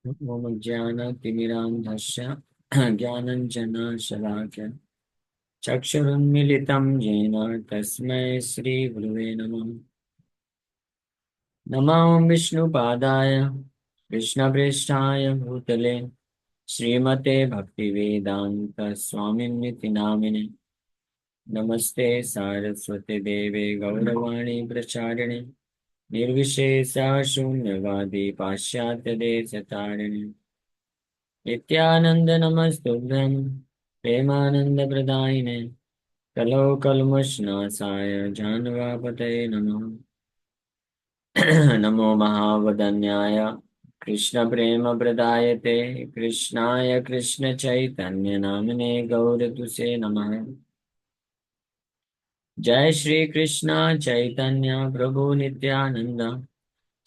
मम ज्ञानतिमिरान्धस्य ज्ञानञ्जनशलाकया चक्षुरुन्मीलितं येन तस्मै श्रीगुरुवे नमः। नमो विष्णुपादाय कृष्णप्रेष्ठाय भूतले श्रीमते भक्तिवेदान्त स्वामिनिति नामिने। नमस्ते सारस्वते देवे गौरवाणी प्रचारिणे निर्विशेषा शून्यवादी पाश्चात्यदेशतारिणे नित्यानंद नमस्तुभ्यं प्रेमानंद प्रदायिने कलो कल्मषनाशाय जानवापतये नमः। नमो महावदन्याय कृष्ण प्रेम प्रदायते कृष्णाय कृष्ण चैतन्य नामिने गौरतुसे नमः। जय श्री कृष्ण चैतन्य प्रभु नित्यानंद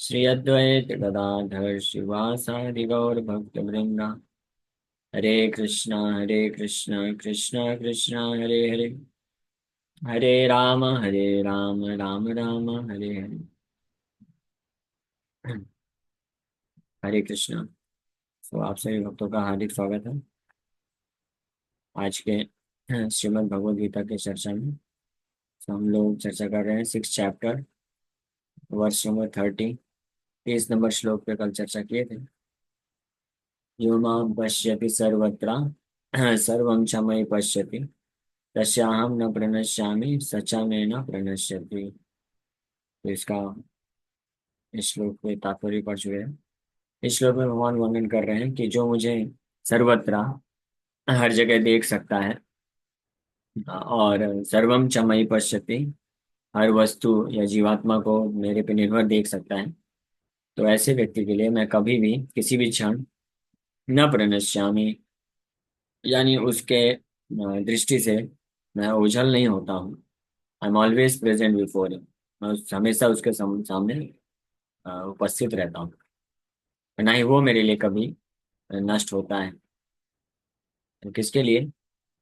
श्री अद्वैत गदाधर शिवासादि गौर भक्त वृंदा। हरे कृष्ण कृष्ण कृष्ण हरे हरे हरे राम राम राम हरे हरे। हरे कृष्ण। तो आप सभी भक्तों का हार्दिक स्वागत है आज के श्रीमद् भगवद गीता के चर्चा में। तो हम लोग चर्चा कर रहे हैं 6 चैप्टर, वर्ष नंबर 30, 30 नंबर श्लोक पे कल चर्चा किए थे। यो मां पश्यति सर्वत्र सर्वं च मयि पश्यति तस्याहं न प्रणश्यामि स च मे न प्रणश्यति। तो इसका इस श्लोक पे तात्पर्य पढ़ चुके हैं। इस श्लोक में भगवान वर्णन कर रहे हैं कि जो मुझे सर्वत्र हर जगह देख सकता है और सर्वम च मयि पश्यति, हर वस्तु या जीवात्मा को मेरे पे निर्भर देख सकता है, तो ऐसे व्यक्ति के लिए मैं कभी भी किसी भी क्षण न प्रणश्यामि, यानी उसके दृष्टि से मैं ओझल नहीं होता हूँ। I am always present before him. मैं हमेशा उसके सामने उपस्थित रहता हूँ, ना ही वो मेरे लिए कभी नष्ट होता है। तो किसके लिए?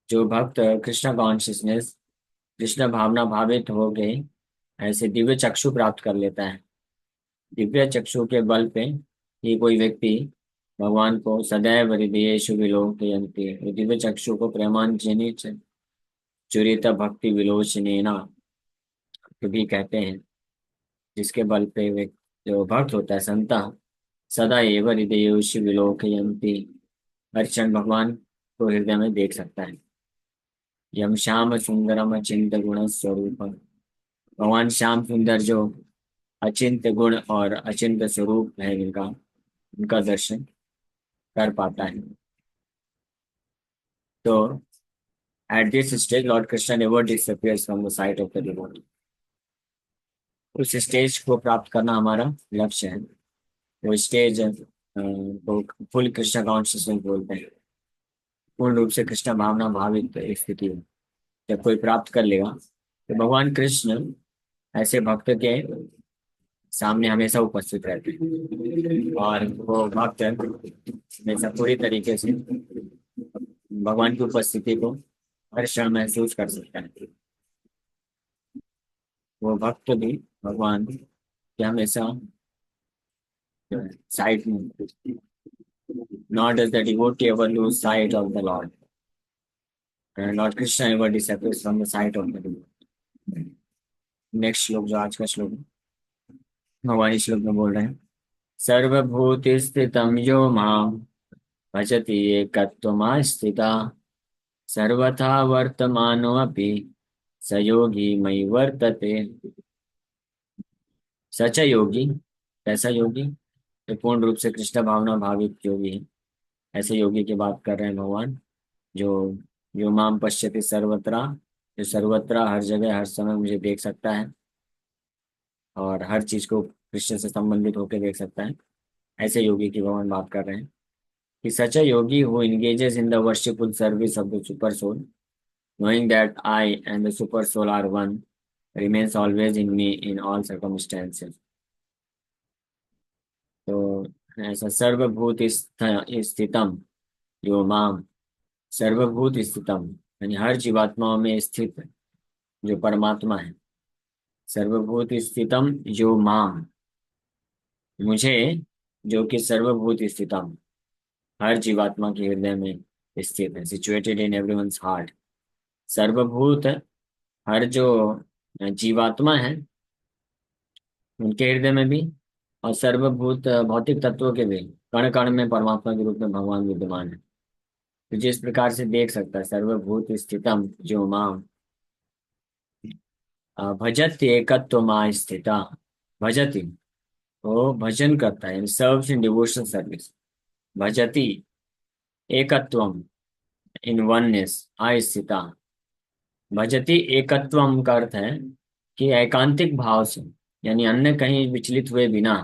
जो भक्त कृष्ण कॉन्शियसनेस, कृष्ण भावना भावित हो गए, ऐसे दिव्य चक्षु प्राप्त कर लेता है। दिव्य चक्षु के बल पे ही कोई व्यक्ति भगवान को सदैव हृदयेषु विलोकयन्ति, दिव्य चक्षु को प्रेमांजनि चुरित भक्ति विलोचनेना तो भी कहते हैं, जिसके बल पे वे जो भक्त होता है संत सदा एव हृदयेषु विलोकयन्ति, हर क्षण भगवान को हृदय में देख सकता है। यम श्याम सुंदरम अचिंत गुण स्वरूप, भगवान श्याम सुंदर जो अचिंत गुण और अचिंत स्वरूप है इनका, उनका दर्शन कर पाता है। तो at this stage Lord Krishna never disappears from the site of the devotee. उस स्टेज को प्राप्त करना हमारा लक्ष्य है। वो स्टेज को फुल कृष्ण कॉन्शियसनेस बोलते हैं। पूर्ण रूप से कृष्ण भावना भावित स्थिति है। जब कोई प्राप्त कर लेगा तो भगवान कृष्ण ऐसे भक्त के सामने हमेशा उपस्थित रहते हैं और वो भक्त हमेशा पूरी तरीके से भगवान की उपस्थिति को हर क्षण महसूस कर सकता है। वो भक्त भी भगवान के हमेशा साइड में, nor does the devotee ever lose sight of the Lord. And Lord Krishna never disappears from the sight of the devotee. Next श्लोक जो आज का श्लोक है, भगवान इस श्लोक में बोल रहे हैं, सर्वभूति स्थितम यो माम भजति एकत्वमास्थिता सर्वथा वर्तमानोऽपि स योगी मयि वर्तते। सच योगी, कैसा योगी? तो पूर्ण रूप से कृष्ण भावना भावित योगी है। ऐसे योगी की बात कर रहे हैं भगवान, जो यो माम पश्यति सर्वत्र, जो सर्वत्र हर जगह हर समय मुझे देख सकता है और हर चीज को कृष्ण से संबंधित होकर देख सकता है। ऐसे योगी की भगवान बात कर रहे हैं कि सच a Yogi who engages in the worshipful service of the super soul, knowing that I and the super soul are one, remains always in me in all circumstances। तो ऐसा सर्वभूत स्थितम यो माम, सर्वभूत स्थितम यानी हर जीवात्माओं में स्थित जो परमात्मा है। सर्वभूत स्थितम यो माम, मुझे जो कि सर्वभूत स्थितम हर जीवात्मा के हृदय में स्थित है, सिचुएटेड इन एवरीवन्स हार्ट। सर्वभूत, हर जो जीवात्मा है उनके हृदय में भी, और सर्वभूत भौतिक तत्वों के भी कण कण में परमात्मा के रूप में भगवान विद्यमान है। तो जिस प्रकार से देख सकता है, सर्वभूत स्थितम जो माम भजत एकत्व माँ स्थिता, भजती, वो भजन करता है, सर्व्स इन डिवोशनल सर्विस। भजती एकत्वम, इन वननेस आस्थिता। भजती एकत्वम का अर्थ है कि एकांतिक भाव से, यानी अन्य कहीं विचलित हुए बिना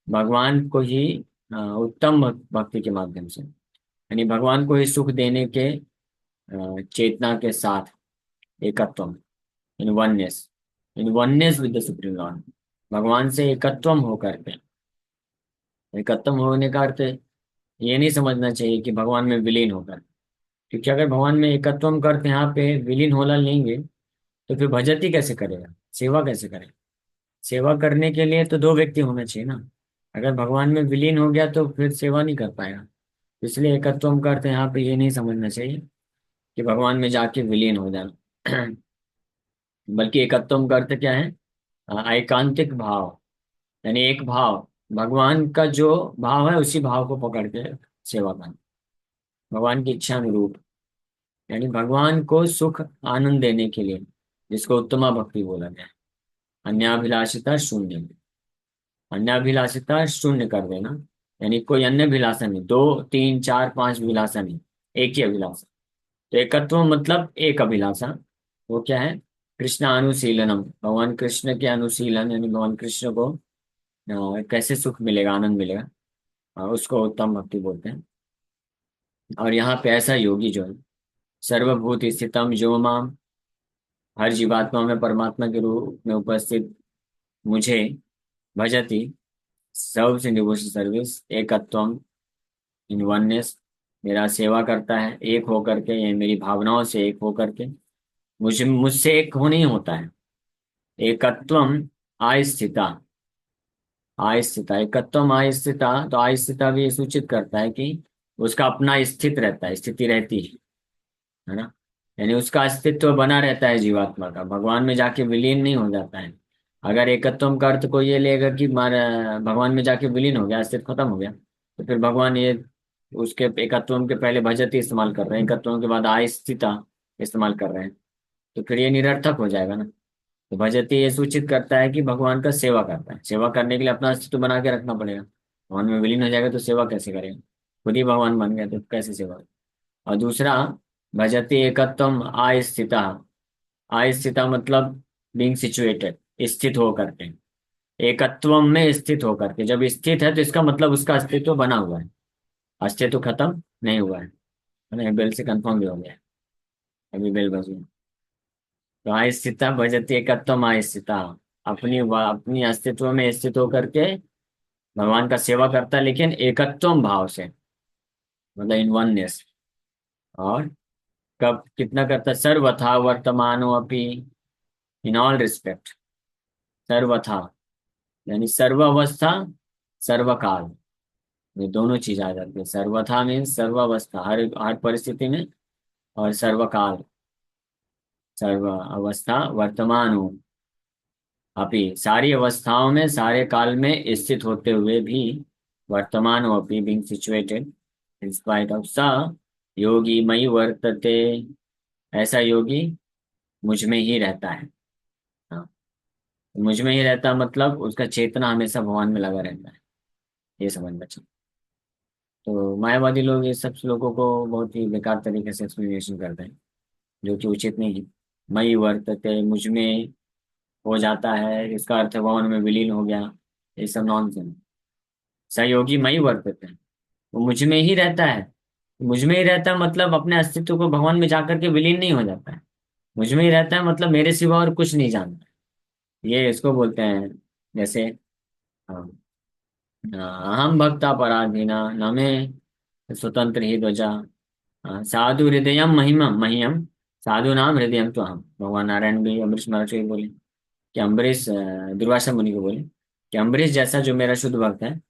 भगवान को ही उत्तम भक्ति के माध्यम से, यानी भगवान को ही सुख देने के चेतना के साथ, एकत्वम, in oneness with the supreme Lord, भगवान से एकत्वम होकर के। एकत्वम होने का अर्थ ये नहीं समझना चाहिए कि भगवान में विलीन होकर, क्योंकि अगर भगवान में एकत्वम करते यहाँ पे विलीन होना लेंगे तो फिर भजती कैसे करेगा, सेवा कैसे करेगा। सेवा करने के लिए तो दो व्यक्ति होना चाहिए ना। अगर भगवान में विलीन हो गया तो फिर सेवा नहीं कर पाएगा। इसलिए एकत्वम का अर्थ यहाँ पे ये नहीं समझना चाहिए कि भगवान में जाके विलीन हो जाना। बल्कि एकत्वम का अर्थ क्या है, एकांतिक भाव, यानी एक भाव, भगवान का जो भाव है उसी भाव को पकड़ के सेवा करना, भगवान की इच्छा अनुरूप, यानी भगवान को सुख आनंद देने के लिए, जिसको उत्तमा भक्ति बोला गया है। अन्याभिलाषिता शून्य, अन्याभिलाषिता शून्य कर देना, यानी कोई अन्य अभिलाषा नहीं, दो तीन चार पांच अभिलाषा नहीं, एक ही अभिलाषा। तो एकत्व मतलब एक अभिलाषा, वो क्या है, कृष्ण अनुशीलनम, भगवान कृष्ण के अनुशीलन, यानी भगवान कृष्ण को कैसे सुख मिलेगा, आनंद मिलेगा, उसको उत्तम भक्ति बोलते हैं। और यहाँ पे ऐसा योगी जो है, सर्वभूत स्थितम जो माम, हर जीवात्मा में परमात्मा के रूप में उपस्थित मुझे, भजती, सर्व्स इन डिवोशनल सर्विस, एकत्वम, इन वननेस, मेरा सेवा करता है एक होकर के, या मेरी भावनाओं से एक होकर के, मुझसे एक हो नहीं होता है। एकत्वम आस्थिता, आस्थिता, एकत्वम आस्थिता, तो आस्थिता भी ये सूचित करता है कि उसका अपना स्थित रहता है, स्थिति रहती है ना। यानी उसका अस्तित्व बना रहता है जीवात्मा का, भगवान में जाके विलीन नहीं हो जाता है। अगर एकत्वम का अर्थ को ये लेगा कि भगवान में जाके विलीन हो गया, अस्तित्व खत्म हो गया, तो फिर भगवान ये उसके एकत्वम के पहले भजती इस्तेमाल कर रहे हैं, एकत्वम के बाद आस्थिता इस्तेमाल कर रहे हैं, तो फिर ये निरर्थक हो जाएगा ना। तो भजती ये सूचित करता है कि भगवान का सेवा करता है, सेवा करने के लिए अपना अस्तित्व बना के रखना पड़ेगा। भगवान में विलीन हो जाएगा तो सेवा कैसे करेगा, खुद ही भगवान बन गया तो कैसे सेवा। और दूसरा, भजति एकत्वम आस्थिता, आस्थिता मतलब बीइंग सिचुएटेड, स्थित होकर के, एकत्वम में स्थित होकर के, जब स्थित है तो इसका मतलब उसका अस्तित्व बना हुआ है, अस्तित्व खत्म नहीं हुआ है। बेल से कंफर्म भी हो गया है, अभी बेल बज गया। तो आस्थिता भजति एकत्वम आस्थिता, अपनी अस्तित्व में स्थित होकर के भगवान का सेवा करता है, लेकिन एकत्वम भाव से, मतलब इन वननेस। और कब कितना करता है, सर्वथा वर्तमानो अपि, इन ऑल रिस्पेक्ट, सर्वथा, यानी सर्वावस्था, सर्वकाल, ये दोनों चीज आ जाती है। सर्वथा मीन्स सर्वावस्था, हर हर परिस्थिति में, और सर्वकाल, सर्व अवस्था, वर्तमान हो, अपि सारी अवस्थाओं में, सारे काल में स्थित होते हुए भी, वर्तमान हो अपि being situated in spite of स योगी मई वर्तते, ऐसा योगी मुझ में ही रहता है। हाँ, मुझ में ही रहता मतलब उसका चेतना हमेशा भगवान में लगा रहता है, ये समझना चाहिए। तो मायावादी लोग ये सब श्लोकों को बहुत ही बेकार तरीके से एक्सप्लेनेशन करते हैं, जो कि उचित नहीं है। मई वर्तते, मुझ में हो जाता है, इसका अर्थ है भगवान में विलीन हो गया, ये सब नॉनसेंस। सहयोगी मई वर्तते, वो मुझ में ही रहता है, मुझ में ही रहता है मतलब अपने अस्तित्व को भगवान में जाकर के विलीन नहीं हो जाता है। मुझ में ही रहता है मतलब मेरे सिवा और कुछ नहीं जानता, ये इसको बोलते हैं। जैसे अहम भक्ता पराधीना न मे स्वतंत्र ही ध्वजा, साधु हृदय महिमा मह्यम, साधु नाम हृदय तो हम, भगवान नारायण भी अम्बरीश महाराज को ही बोले कि अम्बरीश, दुर्वासा मुनि को बोले कि अम्बरीश जैसा जो मेरा शुद्ध भक्त है,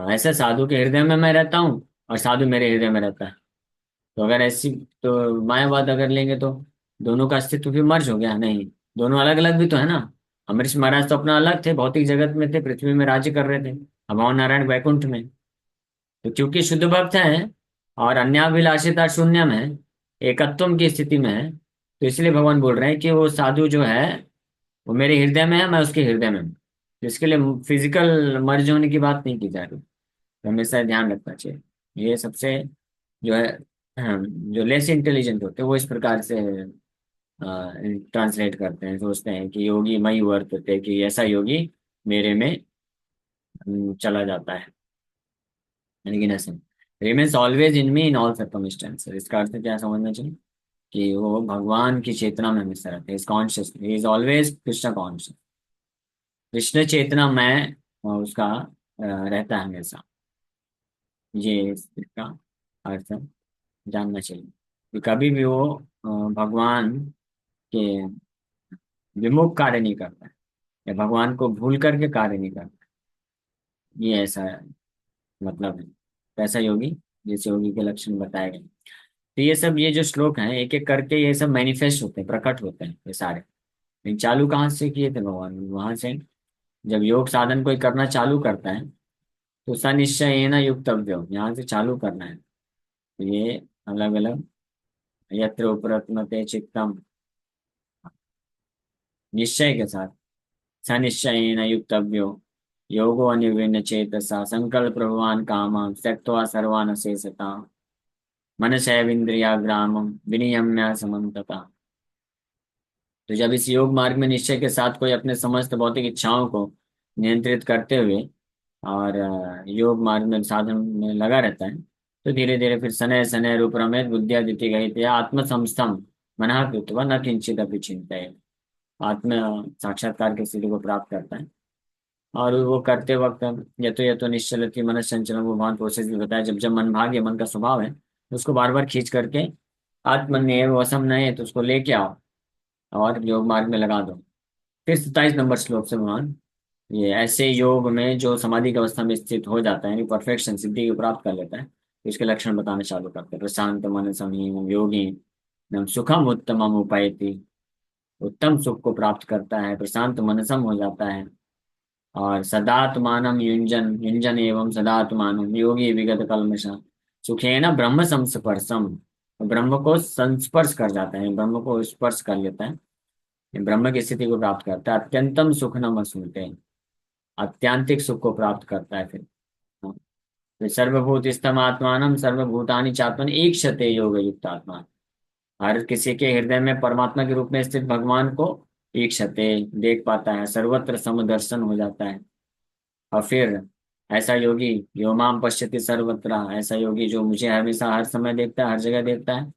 ऐसे साधु के हृदय में मैं रहता हूँ, और साधु मेरे हृदय में रहता है। तो अगर ऐसी, तो मायावाद अगर लेंगे तो दोनों का अस्तित्व भी मर्ज हो गया, नहीं? दोनों अलग अलग भी तो है ना। अमरीश महाराज तो अपना अलग थे, भौतिक जगत में थे, पृथ्वी में राज्य कर रहे थे। अब भगवान नारायण वैकुंठ में। तो क्योंकि शुद्ध भक्त है और अन्याभिलाषिता शून्य में, एकत्वम की स्थिति में है, तो इसलिए भगवान बोल रहे हैं कि वो साधु जो है वो मेरे हृदय में है, मैं उसके हृदय में हूँ। तो इसके लिए फिजिकल मर्ज होने की बात नहीं की जा रही। तो हमेशा ध्यान रखना चाहिए। ये सबसे जो है, जो लेस इंटेलिजेंट होते हैं वो इस प्रकार से ट्रांसलेट करते हैं, सोचते हैं कि योगी मई वर्तते, कि ऐसा योगी मेरे में चला जाता है। लेकिन ऐसे remains always in me in all circumstances, इसका अर्थ क्या समझना चाहिए? कि वो भगवान की चेतना में हमेशा रहते हैं, is conscious, he is always Krishna conscious. Krishna चेतना में उसका रहता है हमेशा। ये इसका अर्थ जानना चाहिए कि कभी भी वो भगवान के विमुख कार्य नहीं करता है, या भगवान को भूल करके कार्य नहीं करता। ये ऐसा मतलब है। कैसा योगी? जैसे योगी के लक्षण बताए गए। तो ये सब, ये जो श्लोक हैं एक एक करके ये सब मैनिफेस्ट होते हैं, प्रकट होते हैं ये सारे। लेकिन चालू कहाँ से किए थे भगवान? वहां से। जब योग साधन कोई करना चालू करता है तो सनिश्चयेन युक्तव्यो, यहाँ से चालू करना है। तो ये अलग अलग, यत्र उपरत्नते चित्तम, निश्चय के साथ, सनिश्चयेन युक्तव्यो योगो अनिर्विण्य चेतसा संकल्प प्रभवान काम त्यक्त्वा सर्वान शेषता मनसैवेन्द्रियाग्रामं विनियम्य समन्तता। तो जब इस योग मार्ग में निश्चय के साथ कोई अपने समस्त भौतिक इच्छाओं को नियंत्रित करते हुए और योग मार्ग में साधन में लगा रहता है, तो धीरे धीरे फिर शनैः शनैः रूपरमेत बुद्ध्यादिति गहितया आत्मसंस्थं मनः कृत्वा न किंचित अपि चिन्तयेत्। आत्म साक्षात्कार की स्थिति को प्राप्त करता है। और वो करते वक्त यतो यतो निश्चलति मन संचलन, वो बहुत प्रोसेस भी बताया। जब जब मन भागे, मन का स्वभाव है, उसको बार बार खींच करके आत्मनियम वसम नहीं तो उसको लेके आओ और योग मार्ग में लगा दो। फिर 27 नंबर श्लोक से भगवान ये ऐसे योग में जो समाधि की अवस्था में स्थित हो जाता है, यानी परफेक्शन सिद्धि को प्राप्त कर लेता है, तो इसके लक्षण बताना चालू करते हैं। प्रशांत मन संयम योगी नम सुखम उत्तमम उपैति, उत्तम सुख को प्राप्त करता है, प्रशांत मनसम हो जाता है। और सदात्मानम युंजन युंजन एवं सदात्मानम योगी विगत कल्मष सुखेन ब्रह्म संस्पर्शम, ब्रह्म को संस्पर्श कर जाता है, ब्रह्म को स्पर्श कर लेता है, ब्रह्म की स्थिति को प्राप्त करता है। अत्यंतम सुख न मसूते, अत्यंतिक सुख को प्राप्त करता है। फिर सर्वभूत आत्मान सर्वभूतानि चात्मन एक क्षते योग युक्त आत्मा, हर किसी के हृदय में परमात्मा के रूप में स्थित भगवान को एक क्षते देख पाता है, सर्वत्र समदर्शन हो जाता है। और फिर ऐसा योगी यो माम पश्यति सर्वत्र, ऐसा योगी जो मुझे हमेशा हर समय देखता है, हर जगह देखता है,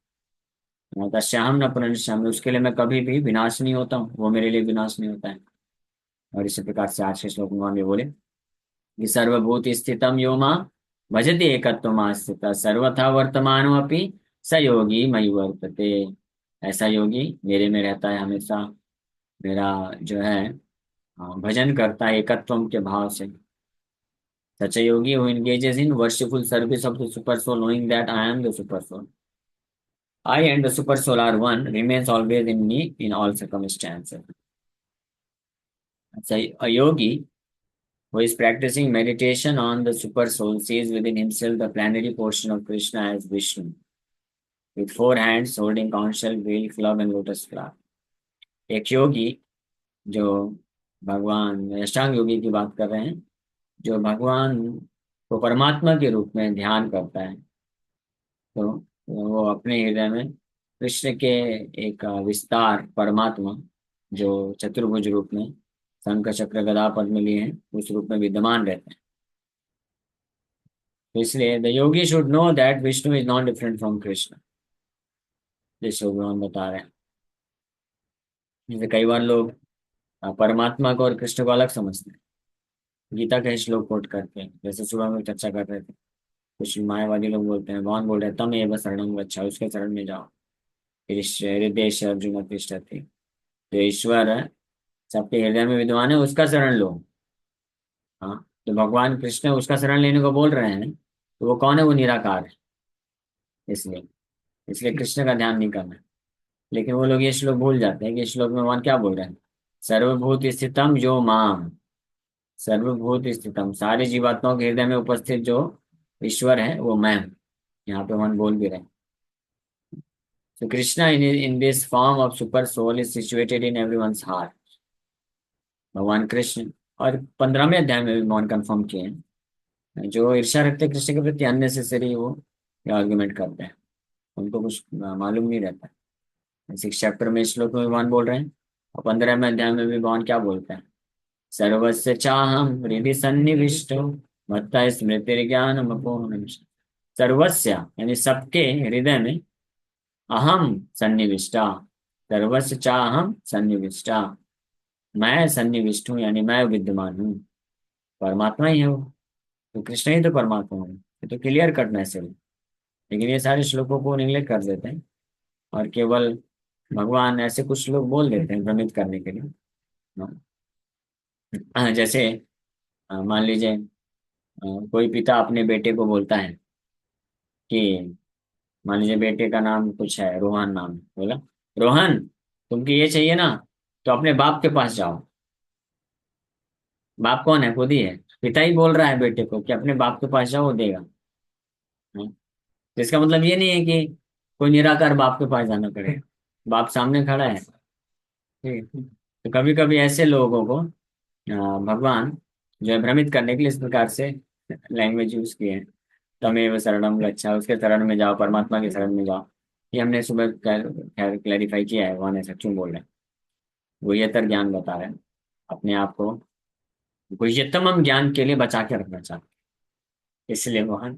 तस्याहम न पुनश्यामि, उसके लिए मैं कभी भी विनाश नहीं होता हूँ, वो मेरे लिए विनाश नहीं होता है। और इसी प्रकार से आज के श्लोक में हम ये बोले कि सर्वभूत स्थितम यो मां भजति एकत्वमा स्थित सर्वथा वर्तमानोऽपि स योगी मयि वर्तते। ऐसा योगी मेरे में रहता है हमेशा, मेरा जो है भजन करता है एकत्वम के भाव से। Such a yogi who engages in worshipful service of the super soul, knowing that I am the super soul, I and the super soul are one, remains always in me in all circumstances. So a yogi who is practicing meditation on the super soul sees within himself the plenary portion of Krishna as Vishnu, with 4 hands holding conch shell, wheel, club, and lotus flower. एक योगी जो भगवान अष्टांग योगी की बात कर रहे हैं, जो भगवान को परमात्मा के रूप में ध्यान करता है, तो वो अपने हृदय में कृष्ण के एक विस्तार परमात्मा जो चतुर्भुज रूप में शंख चक्र गदा पद्म लिए हैं, उस रूप में विद्यमान रहते हैं। तो इसलिए the Yogi should know that Vishnu is not different from Krishna, जैसे भगवान बता रहे हैं। जैसे कई बार लोग परमात्मा को और कृष्ण को अलग समझते हैं, गीता का ही श्लोक कोट करके, जैसे सुबह में चर्चा कर रहे थे। कुछ मायावादी लोग बोलते हैं, भगवान बोल रहे हैं तम एव शरणं गच्छ, उसके शरण में जाओ। फिर हृदय से अर्जुन तिष्ठति, जो ईश्वर है सबके हृदय में विद्वान है, उसका शरण लो। हाँ, तो भगवान कृष्ण उसका शरण लेने को बोल रहे हैं, तो वो कौन है? वो निराकार है। इसलिए इसलिए कृष्ण का ध्यान नहीं करना है। लेकिन वो लोग ये श्लोक भूल जाते हैं कि इस श्लोक में भगवान क्या बोल रहे हैं। सर्वभूत स्थितम जो माम, सर्वभूत स्थितम, सारी जीवात्माओं के हृदय में उपस्थित जो ईश्वर है वो मैं हूँ। यहाँ पे भगवान बोल भी रहे हैं। So Krishna in this form of super soul is situated in everyone's heart. भगवान कृष्ण, और 15वें अध्याय में भी भगवान कंफर्म किए हैं, जो ईर्ष्या रखते हैं कृष्ण के प्रति अननेसेसरी वो आर्गुमेंट करते हैं, उनको कुछ मालूम नहीं रहता। 6 चैप्टर में श्लोक में भगवान बोल रहे हैं, और 15वें अध्याय में भी भगवान क्या बोलते हैं। सर्वस्य चाहम हृदि सन्निविष्टो मत्तः स्मृतिर्ज्ञानम अपोहनम। सर्वस्य यानी सबके हृदय में, अहम सन्निविष्टा, सर्वस्य चाहम सन्निविष्टा, मैं सन्निविष्ट हूँ यानी मैं विद्यमान हूँ। परमात्मा ही है वो, तो कृष्ण ही तो परमात्मा है, ये तो क्लियर कट मैसेज है। लेकिन ये सारे श्लोकों को निगलेक्ट कर देते हैं, और केवल भगवान ऐसे कुछ लोग बोल देते हैं भ्रमित करने के लिए। जैसे मान लीजिए कोई पिता अपने बेटे को बोलता है कि, मान लीजिए बेटे का नाम कुछ है, रोहन नाम है, बोला रोहन तुमको ये चाहिए ना, तो अपने बाप के पास जाओ। बाप कौन है? खुद ही है। पिता ही बोल रहा है बेटे को कि अपने बाप के पास जाओ, वो देगा। हाँ? तो इसका मतलब ये नहीं है कि कोई निराकार बाप के पास जाना पड़ेगा, बाप सामने खड़ा है। ठीक है? तो कभी कभी ऐसे लोगों को भगवान जो है भ्रमित करने के लिए इस प्रकार से लैंग्वेज यूज किए हैं। तमेव शरणम गच्छा, उसके शरण में जाओ, परमात्मा के शरण में जाओ। ये हमने सुबह खैर क्लैरिफाई किया है, भगवान ऐसा क्यों बोल रहे हैं। वो ये तर ज्ञान बता रहे हैं, अपने आप को गुह्यतम ज्ञान के लिए बचा के रखना चाहते हैं। इसलिए भगवान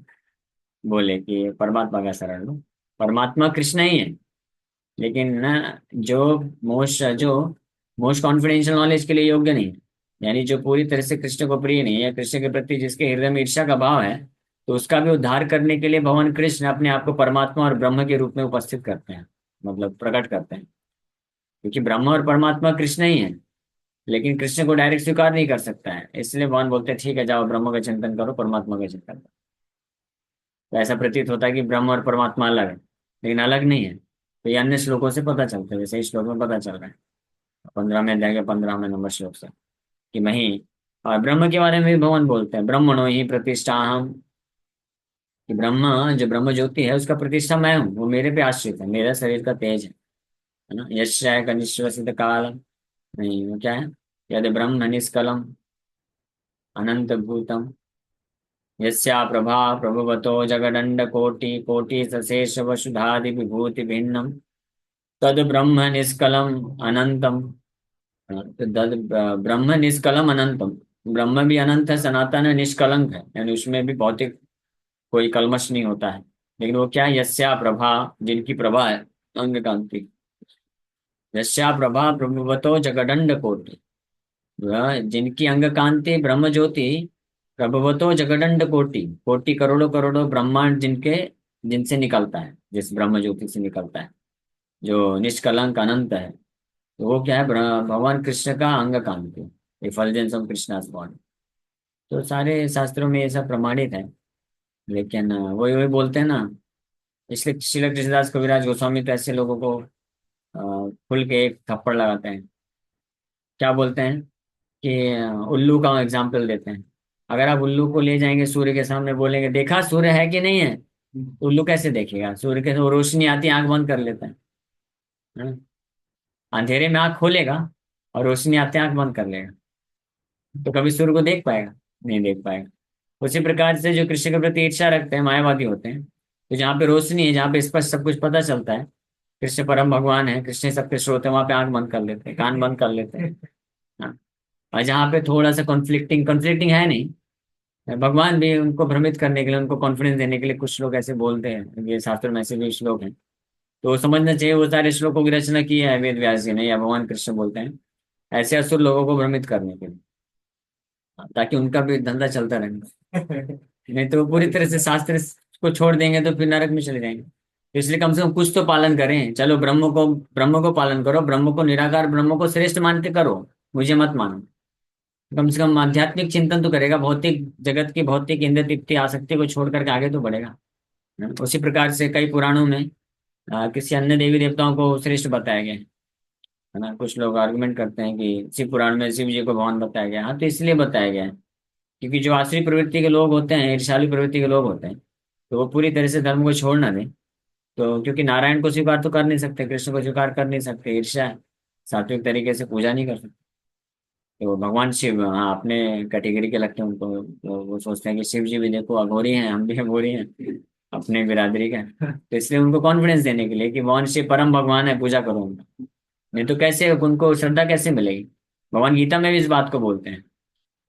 बोले कि परमात्मा का शरण लो। परमात्मा कृष्ण ही है, लेकिन ना जो मोस्ट कॉन्फिडेंशियल नॉलेज के लिए योग्य नहीं है, यानी जो पूरी तरह से कृष्ण को प्रिय नहीं है, या कृष्ण के प्रति जिसके हृदय में ईर्ष्या का भाव है, तो उसका भी उद्धार करने के लिए भगवान कृष्ण अपने आप को परमात्मा और ब्रह्म के रूप में उपस्थित करते हैं, मतलब प्रकट करते हैं। क्योंकि ब्रह्म और परमात्मा कृष्ण ही है, लेकिन कृष्ण को डायरेक्ट स्वीकार नहीं कर सकता है, इसलिए भगवान बोलते हैं ठीक है जाओ ब्रह्म का चिंतन करो, परमात्मा का चिंतन करो। तो ऐसा प्रतीत होता है कि ब्रह्म और परमात्मा अलग है, लेकिन अलग नहीं है। तो ये अन्य श्लोकों से पता चलता है, जैसे इस श्लोक में पता चल रहा है 15वें अध्याय के 15वें नंबर श्लोक से, कि मैं ही। और ब्रह्म के बारे में भी भगवान बोलते हैं, ब्रह्मणो ही प्रतिष्ठा हम, कि ब्रह्म जो ब्रह्म ज्योति है उसका प्रतिष्ठा मैं हूँ, वो मेरे पे आश्रित है, मेरा शरीर का तेज है ना। यश कनिश्वसित काल, नहीं वो क्या है, यदि ब्रह्म निष्कलम अनंत भूतम, यस्या प्रभा प्रभवतो जगदंड कोटि कोटि सशेष वसुधादि विभूति भिन्नम, तद ब्रह्म निष्कलम अनंतम। तो तद ब्रह्म निष्कलम अनंतम, ब्रह्म भी अनंत है, सनातन है, निष्कलंक है, यानी उसमें भी भौतिक कोई कलमश नहीं होता है। लेकिन वो क्या है, यस्या प्रभा, जिनकी प्रभा है, अंग कांति, यस्या प्रभा प्रभुवतो जगदंड कोटि, वह जिनकी अंग कांति ब्रह्म ज्योति, प्रभुवतो जगदंड कोटि, कोटि करोड़ों करोड़ों ब्रह्मांड जिनके, जिनसे निकलता है, जिस ब्रह्म ज्योति से निकलता है, जो निष्कलंक अनंत है। तो वो क्या है, भगवान कृष्ण का अंग कांति, इफल्जेंस ऑफ कृष्णास बॉडी। तो सारे शास्त्रों में ये सब प्रमाणित है। लेकिन वही वही बोलते हैं ना, इसलिए श्रील कृष्णदास कविराज गोस्वामी तो ऐसे लोगों को खुल के एक थप्पड़ लगाते हैं। क्या बोलते हैं कि उल्लू का एग्जाम्पल देते हैं। अगर आप उल्लू को ले जाएंगे सूर्य के सामने, बोलेंगे देखा सूर्य है कि नहीं है, तो उल्लू कैसे देखेगा? सूर्य के वो रोशनी आती है आंख बंद कर लेता है। हाँ? अंधेरे में आंख खोलेगा और रोशनी आते आंख बंद कर लेगा, तो कभी सूर्य को देख पाएगा? नहीं देख पाएगा। उसी प्रकार से जो कृष्ण के प्रति ईर्ष्या रखते हैं, मायावादी होते हैं, तो जहाँ पे रोशनी है, जहाँ पे स्पष्ट सब कुछ पता चलता है, कृष्ण परम भगवान है, कृष्ण सबके स्रोत है, वहां पे आंख बंद कर लेते हैं, कान बंद कर लेते हैं। हाँ। और जहाँ पे थोड़ा सा कॉन्फ्लिक्टिंग कॉन्फ्लिक्टिंग है नहीं, भगवान भी उनको भ्रमित करने के लिए, उनको कॉन्फिडेंस देने के लिए कुछ लोग ऐसे बोलते हैं, ये शास्त्र में ऐसे भी श्लोक हैं। तो समझना चाहिए वो सारे श्लोकों की रचना की है वेद व्यास जी ने, या भगवान कृष्ण बोलते हैं ऐसे असुर लोगों को भ्रमित करने के लिए, ताकि उनका भी धंधा चलता रहे। नहीं तो वो पूरी तरह से शास्त्र को छोड़ देंगे तो फिर नरक में चले जाएंगे। तो इसलिए कम से कम कुछ तो पालन करें। चलो ब्रह्म को पालन करो, ब्रह्म को निराकार, ब्रह्म को श्रेष्ठ मानते करो, मुझे मत मानो। कम से कम आध्यात्मिक चिंतन तो करेगा, भौतिक जगत की भौतिक इंद्र तृप्ति आसक्ति को छोड़ करके आगे तो बढ़ेगा। उसी प्रकार से कई पुराणों में किसी अन्य देवी देवताओं को श्रेष्ठ बताया गया है ना। कुछ लोग आर्गुमेंट करते हैं कि शिव पुराण में शिव जी को भगवान बताया गया। हाँ, तो इसलिए बताया गया है क्योंकि जो आसुरी प्रवृत्ति के लोग होते हैं, ईर्ष्यालु प्रवृत्ति के लोग होते हैं, तो वो पूरी तरह से धर्म को छोड़ ना दें। तो क्योंकि नारायण को स्वीकार तो कर नहीं सकते, कृष्ण को स्वीकार कर नहीं सकते, ईर्ष्या है, सात्विक तरीके से पूजा नहीं कर सकते। तो भगवान शिव, हाँ, अपने कैटेगरी के लगते हैं उनको। तो वो सोचते हैं कि शिव जी भी देखो अघोरी हैं, हम भी अघोरी हैं, अपने बिरादरी का। तो इसलिए उनको कॉन्फिडेंस देने के लिए कि भगवान शिव परम भगवान है, पूजा करो उनका। नहीं तो कैसे उनको श्रद्धा कैसे मिलेगी। भगवान गीता में भी इस बात को बोलते हैं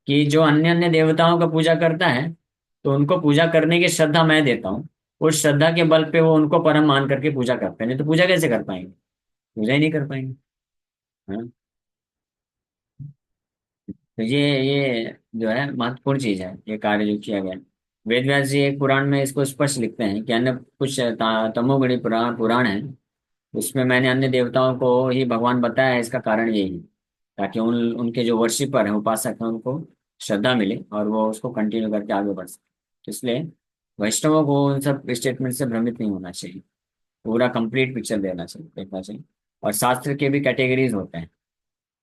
कि जो अन्य अन्य देवताओं का पूजा करता है, तो उनको पूजा करने की श्रद्धा मैं देता हूँ। उस श्रद्धा के बल पे वो उनको परम मान करके पूजा करते हैं, नहीं तो पूजा कैसे कर पाएंगे, पूजा ही नहीं कर पाएंगे। हाँ। तो ये जो है महत्वपूर्ण चीज है, ये कार्य जो किया गया है। वेद व्यास जी एक पुराण में इसको स्पष्ट लिखते हैं कि अन्य कुछ तमोगुणी पुराण है, उसमें मैंने अन्य देवताओं को ही भगवान बताया है। इसका कारण यही है ताकि उनके जो वर्शिपर हैं, उपासक हैं, उनको श्रद्धा मिले और वो उसको कंटिन्यू करके आगे बढ़ सके। तो इसलिए वैष्णवों को उन सब स्टेटमेंट से भ्रमित नहीं होना चाहिए, पूरा कंप्लीट पिक्चर देना चाहिए, देखना चाहिए। और शास्त्र के भी कैटेगरीज होते हैं,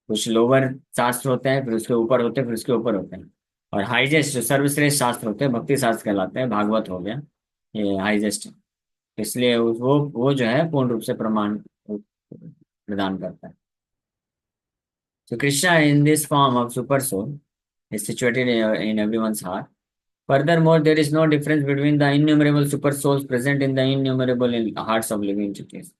कुछ लोअर शास्त्र होते हैं, फिर उसके ऊपर होते हैं, फिर उसके ऊपर होते हैं। और हाईजेस्ट जो सर्वश्रेष्ठ शास्त्र होते हैं, भक्ति शास्त्र कहलाते हैं, भागवत हो गया, ये हाईजेस्ट है। इसलिए वो जो है पूर्ण रूप से प्रमाण प्रदान करता है। So Krishna in this form of super soul is situated in everyone's heart. Furthermore, there is no difference between the innumerable super souls present in the innumerable hearts of living entities.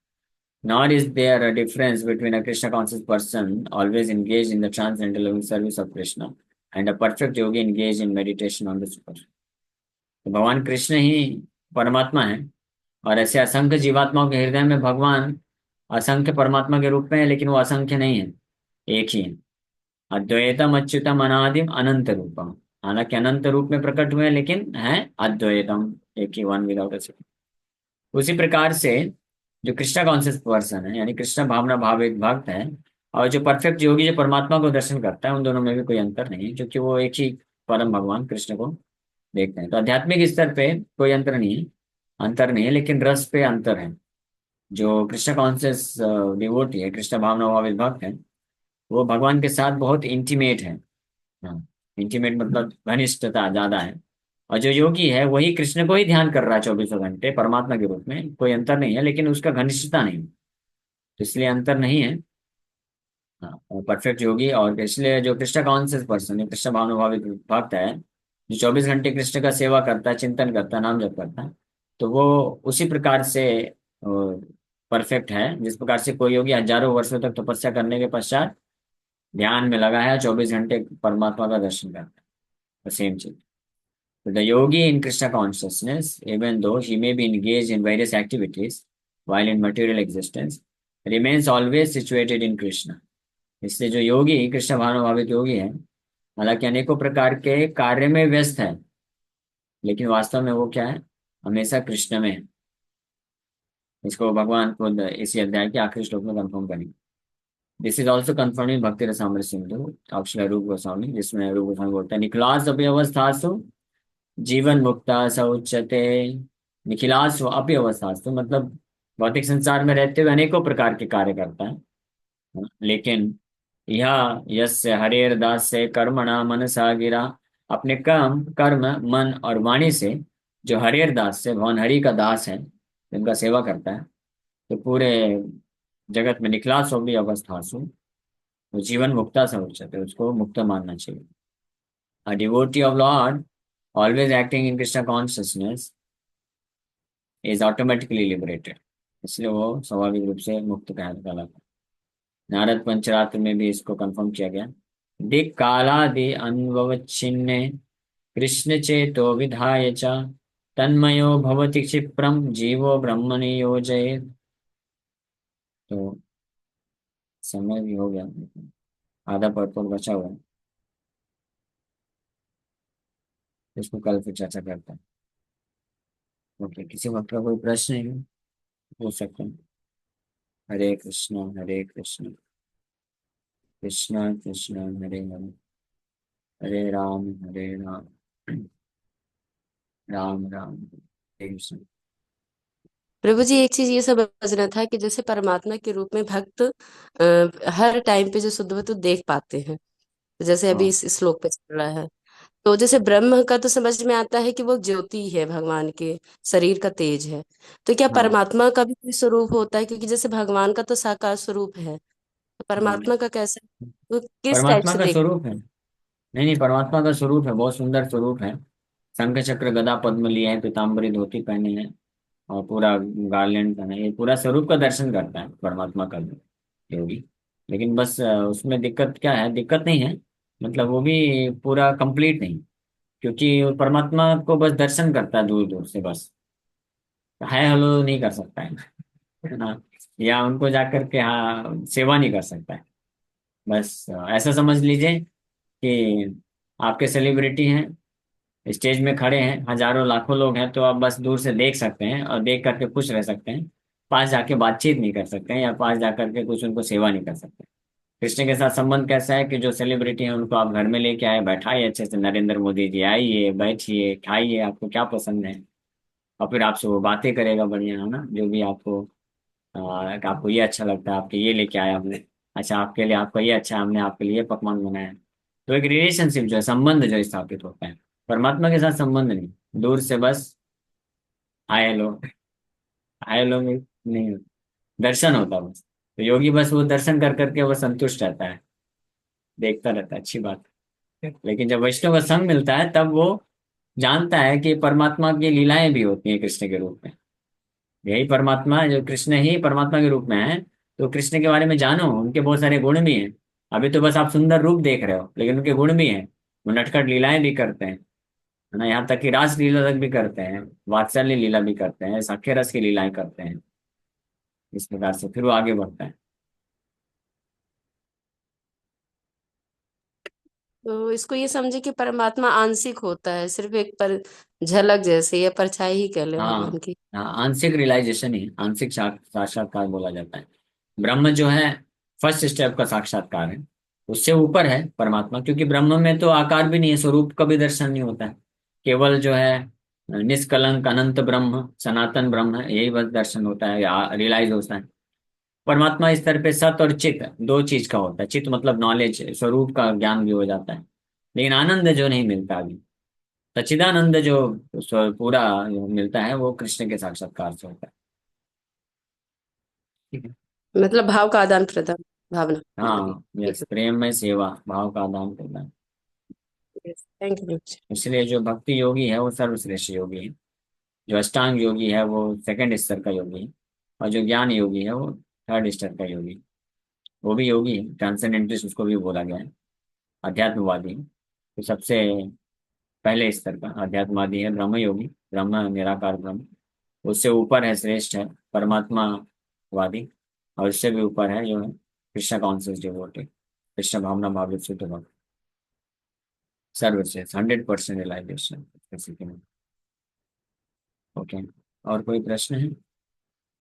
Nor is there a difference between a Krishna conscious person always engaged in the transcendental loving service of Krishna and a perfect yogi engaged in meditation on the super. तो भगवान कृष्ण ही परमात्मा है, और ऐसे असंख्य जीवात्माओं के हृदय में भगवान असंख्य परमात्मा के रूप में है, लेकिन वो असंख्य नहीं है, एक ही है। अद्वैतम अच्युतम अनादिम अनंत रूपम। हालांकि अनंत रूप में प्रकट हुए हैं, लेकिन है अद्वैतम, एक ही, वन विदाउट अ सेकंड। उसी प्रकार से जो कृष्णा कॉन्शियस पर्सन है, यानी कृष्ण भावना भाव एक भक्त है, और जो परफेक्ट योगी जो परमात्मा को दर्शन करता है, उन दोनों में भी कोई अंतर नहीं है, क्योंकि वो एक ही परम भगवान कृष्ण को देखते हैं। तो आध्यात्मिक स्तर पे कोई अंतर नहीं है, लेकिन रस पे अंतर है। जो कृष्ण कॉन्शियस डिवोटी है, कृष्ण भावना भावित भक्त है, वो भगवान के साथ बहुत इंटीमेट है। हाँ, इंटीमेट मतलब घनिष्ठता ज्यादा है। और जो योगी है वही कृष्ण को ही ध्यान कर रहा है 24 घंटे परमात्मा के रूप में, कोई अंतर नहीं है, लेकिन उसका घनिष्ठता नहीं है। तो इसलिए अंतर नहीं है। हाँ, परफेक्ट योगी, और इसलिए जो कृष्ण कॉन्शियस पर्सन है, कृष्ण भावनाभावित भक्त है, जो 24 घंटे कृष्ण का सेवा करता है, चिंतन करता है, नाम जप करता है, तो वो उसी प्रकार से परफेक्ट है जिस प्रकार से कोई योगी हजारों वर्षों तक तपस्या करने के पश्चात ध्यान में लगा है, 24 घंटे परमात्मा का दर्शन करता है, सेम चीज। The yogi in Krishna consciousness, even though he may be engaged in various activities while in material existence, remains always situated in Krishna. इसलिए जो योगी कृष्ण भावनाभावित योगी है, हालांकि अनेकों प्रकार के कार्य में व्यस्त है, लेकिन वास्तव में वो क्या है, हमेशा कृष्ण में है। इसको भगवान खुद इसी अध्याय के आखिरी श्लोक में कंफर्म करेंगे। दिस इज ऑल्सो कंफर्म इन भक्ति रसामृत सिंधु अक्षर रूप गोस्वामी, जिसमें रूप गोस्वामी बोलता है, निखिलास अपनी अवस्थासु जीवन मुक्ता स उच्यते। निखिलास अपनी अवस्थासु मतलब भौतिक संसार में रहते हुए अनेकों प्रकार के कार्य करता है, लेकिन यह यस्य हरेर दास से कर्मणा मनसा गिरा, अपने कर्म मन और वाणी से जो हरेर दास से भगवान हरि का दास है, जिनका सेवा करता है, तो पूरे जगत में निखिलास हो भी अवस्थासु, वो जीवन मुक्ता से उच्चते, उसको मुक्त मानना चाहिए। A devotee of Lord, always acting in Krishna consciousness, is automatically liberated. इसलिए वो स्वाभाविक रूप से मुक्त कहलाता है। नारद पंचरात्र में भी इसको कंफर्म किया गया। दिक् कालादि अन्ववच्छिन्ने कृष्ण चेतो विधाय च तन्मयो भवति क्षिप्रम जीवो ब्रह्मणि योजयेत्। तो समय भी हो गया, आधा पर्पल बचा हुआ है, इसको कल फिर चर्चा करते हैं। ओके, किसी वक्त का कोई प्रश्न है क्या? पूछ सकते हैं। हरे कृष्णा कृष्णा कृष्णा हरे हरे, हरे राम हरे राम, राम राम हरे कृष्ण। प्रभु जी, एक चीज ये सब समझना था कि जैसे परमात्मा के रूप में भक्त हर टाइम पे जो शुद्ध बुद्ध देख पाते हैं, जैसे अभी हाँ इस श्लोक पे चल रहा है। तो जैसे ब्रह्म का तो समझ में आता है कि वो ज्योति है, भगवान के शरीर का तेज है। तो क्या हाँ परमात्मा का भी कोई स्वरूप होता है? क्योंकि जैसे भगवान का तो साकार स्वरूप है, तो हाँ। परमात्मा का कैसे, वो किस टाइप परमात्मा से का देख? स्वरूप है। नहीं नहीं, परमात्मा का स्वरूप है, बहुत सुंदर स्वरूप है। शंख चक्र गदा पद्म लिए हैं, पीताम्बरी धोती पहने हैं, और पूरा गार्लैंड पहना है। ये पूरा स्वरूप का दर्शन करता है परमात्मा का भी योगी। लेकिन बस उसमें दिक्कत क्या है, दिक्कत नहीं है, मतलब वो भी पूरा कंप्लीट नहीं, क्योंकि वो परमात्मा को बस दर्शन करता है दूर दूर से, बस हाय हेलो नहीं कर सकता है ना, या उनको जाकर के हाँ सेवा नहीं कर सकता है। बस ऐसा समझ लीजिए कि आपके सेलिब्रिटी हैं, स्टेज में खड़े हैं, हजारों लाखों लोग हैं, तो आप बस दूर से देख सकते हैं और देख करके खुश रह सकते हैं। पास जाके बातचीत नहीं कर सकते हैं, या पास जाकर के कुछ उनको सेवा नहीं कर सकते। कृष्ण के साथ संबंध कैसा है कि जो सेलिब्रिटी है उनको आप घर में लेके आए, बैठाइए अच्छे से, नरेंद्र मोदी जी आइए, बैठिए, खाइए, आपको क्या पसंद है, और फिर आपसे वो बातें करेगा बढ़िया, है ना, जो भी आपको कि आपको ये अच्छा लगता है, आपके ये लेके आया हमने, अच्छा आपके लिए, आपका ये अच्छा है, हमने आपके लिए पकवान बनाया है। तो एक रिलेशनशिप जो है, संबंध जो स्थापित होता है। परमात्मा के साथ संबंध नहीं, दूर से बस हाय हेलो, हाय हेलो में नहीं होता, दर्शन होता है बस। तो योगी बस वो दर्शन कर करके वो संतुष्ट रहता है, देखता रहता है, अच्छी बात है। लेकिन जब वैष्णव का संग मिलता है तब वो जानता है कि परमात्मा की लीलाएं भी होती हैं कृष्ण के रूप में। यही परमात्मा, जो कृष्ण ही परमात्मा के रूप में है, तो कृष्ण के बारे में जानो, उनके बहुत सारे गुण भी हैं। अभी तो बस आप सुंदर रूप देख रहे हो, लेकिन उनके गुण भी हैं। वो नटखट लीलाएं भी करते हैं, है ना, यहाँ तक कि रास लीला तक भी करते हैं, वात्सल्य लीला भी करते हैं, साक्ष्य रस की लीलाएं करते हैं। इस प्रकार से फिर वो आगे बढ़ता है। तो इसको ये समझे कि परमात्मा आंशिक होता है, सिर्फ एक पर झलक जैसे, या परछाई ही कह ले भगवान हाँ की। हाँ, आंशिक रियलाइजेशन ही आंशिक साक्षात्कार बोला जाता है। ब्रह्म जो है फर्स्ट स्टेप का साक्षात्कार है, उससे ऊपर है परमात्मा, क्योंकि ब्रह्म में तो आकार भी नहीं है, स्वरूप का भी दर्शन नहीं होता है। केवल जो है निष्कलंक अनंत ब्रह्म सनातन ब्रह्म है, यही बस दर्शन होता है या रियलाइज होता है। परमात्मा इस तरह पे सत और चित दो चीज का होता है। चित मतलब नॉलेज, स्वरूप का ज्ञान भी हो जाता है, लेकिन आनंद जो नहीं मिलता अभी, सच्चिदानंद जो पूरा जो मिलता है, वो कृष्ण के साक्षात्कार से होता है। ठीक है। मतलब भाव का आदान प्रदान, भावना मतलब ये। हाँ ठीक यस, है। प्रेम में सेवा, भाव का आदान प्रदान। Thank you. इसलिए जो भक्ति योगी है वो सर्वश्रेष्ठ योगी है। जो अष्टांग योगी है वो सेकंड स्तर का योगी है। और जो ज्ञान योगी है वो थर्ड स्तर का योगी, वो भी योगी है, ट्रांसेंडेंटलिस्ट उसको भी बोला गया है, अध्यात्मवादी है। तो सबसे पहले स्तर का अध्यात्मवादी है ब्रह्म योगी, ब्रह्म निराकार ब्रह्म। उससे ऊपर है, श्रेष्ठ है परमात्मावादी। और इससे भी ऊपर है जो है कृष्ण कॉन्शियस डिवोटी, कृष्ण भावना भावित शुद्ध भक्त, सर्वश्रेष्ठ 100% रियलाइजेशन किसी के में। ओके, और कोई प्रश्न है?